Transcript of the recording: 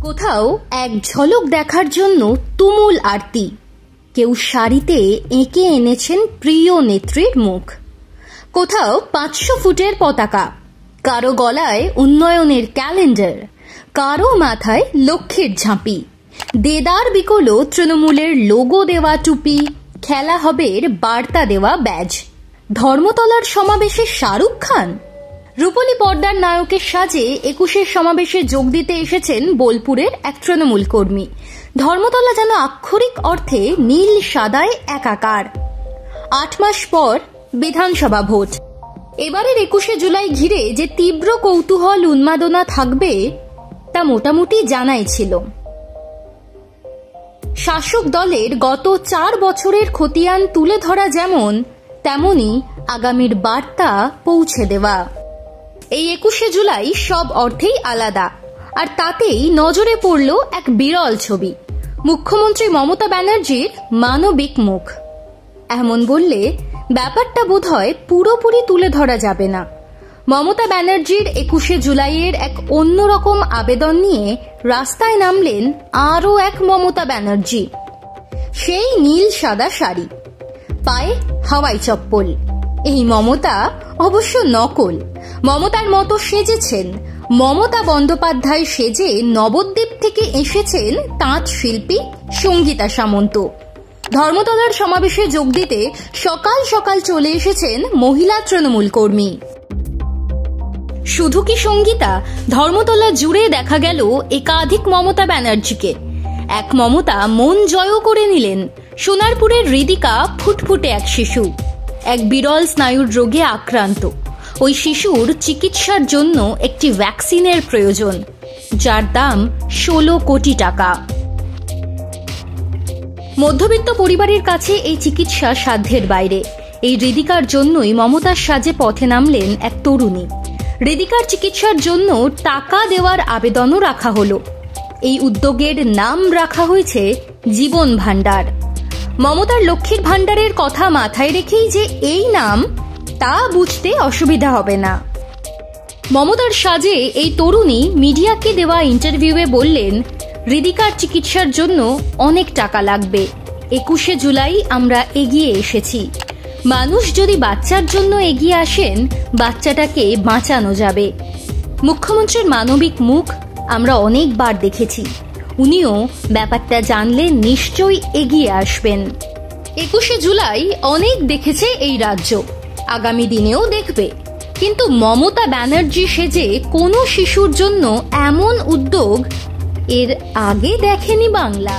কোথাও এক ঝলক দেখার জন্য তুমুল আরতি। কেউ শাড়িতে এঁকে এনেছেন প্রিয় নেত্রীর মুখ। কোথাও 500 ফুটের পতাকা, কারো গলায় উন্নয়নের ক্যালেন্ডার, কারো মাথায় লক্ষ্মীর ঝাঁপি, দেদার বিকলো তৃণমূলের লোগো দেওয়া টুপি, খেলা হবের বার্তা দেওয়া ব্যাজ। ধর্মতলার সমাবেশে শাহরুখ খান। রূপলী পর্দার নায়কের সাজে 21-এর সমাবেশে যোগ দিতে এসেছেন বোলপুরের এক তৃণমূল কর্মী। ধর্মতলা যেন আক্ষরিক অর্থে নীল সাদায় একাকার। 8 মাস পর বিধানসভা ভোট। এবারের 21শে জুলাই ঘিরে যে তীব্র কৌতূহল উন্মাদনা থাকবে তা মোটামুটি জানাই ছিল। শাসক দলের গত 4 বছরের খতিয়ান তুলে ধরা যেমন, তেমনি আগামীর বার্তা পৌঁছে দেওয়া। এই 21শে জুলাই সব অর্থেই আলাদা, আর তাতেই নজরে পড়ল এক বিরল ছবি, মুখ্যমন্ত্রী মমতা ব্যানার্জির মানবিক মুখ। এমন বললে ব্যাপারটা বোধহয় পুরোপুরি তুলে ধরা যাবে না। মমতা ব্যানার্জির 21শে জুলাইয়ের এক অন্যরকম আবেদন নিয়ে রাস্তায় নামলেন আরও এক মমতা ব্যানার্জি। সেই নীল সাদা শাড়ি, পায়ে হাওয়াই চপ্পল। এই মমতা অবশ্য নকল। মমতার মতো সেজেছেন। মমতা বন্দ্যোপাধ্যায় সেজে নবদ্বীপ থেকে এসেছেন তাঁত শিল্পী সঙ্গীতা সামন্ত। ধর্মতলার সমাবেশে যোগ দিতে সকাল সকাল চলে এসেছেন মহিলা তৃণমূল কর্মী। শুধু কি সঙ্গীতা, ধর্মতলা জুড়ে দেখা গেল একাধিক মমতা ব্যানার্জিকে। এক মমতা মন জয় করে নিলেন সোনারপুরের হৃদিকা ফুটফুটে এক শিশু, এক বিরল স্নায়ুর রোগে আক্রান্ত। ওই শিশুর চিকিৎসার জন্য একটি ভ্যাকসিনের প্রয়োজন, যার দাম 16 কোটি টাকা। মধ্যবিত্ত পরিবারের কাছে এই চিকিৎসা সাধ্যের বাইরে। এই হৃদিকার জন্যই মমতার সাজে পথে নামলেন এক তরুণী। হৃদিকার চিকিৎসার জন্য টাকা দেওয়ার আবেদনও রাখা হলো। এই উদ্যোগের নাম রাখা হয়েছে জীবন ভাণ্ডার। মমতার লক্ষ্মীর ভাণ্ডারের কথা মাথায় রেখেই যে এই নাম, তা বুঝতে অসুবিধা হবে না। মমতার সাজে এই তরুণী মিডিয়াকে দেওয়া ইন্টারভিউয়ে বললেন, হৃদিকার চিকিৎসার জন্য অনেক টাকা লাগবে। 21শে জুলাই আমরা এগিয়ে এসেছি। মানুষ যদি বাচ্চার জন্য এগিয়ে আসেন, বাচ্চাটাকে বাঁচানো যাবে। মুখ্যমন্ত্রীর মানবিক মুখ আমরা অনেকবার দেখেছি। উনিও ব্যাপারটা জানলে নিশ্চয়ই এগিয়ে আসবেন। 21শে জুলাই অনেক দেখেছে এই রাজ্য, আগামী দিনেও দেখবে। কিন্তু মমতা ব্যানার্জি সেজে কোনো শিশুর জন্য এমন উদ্যোগ এর আগে দেখেনি বাংলা।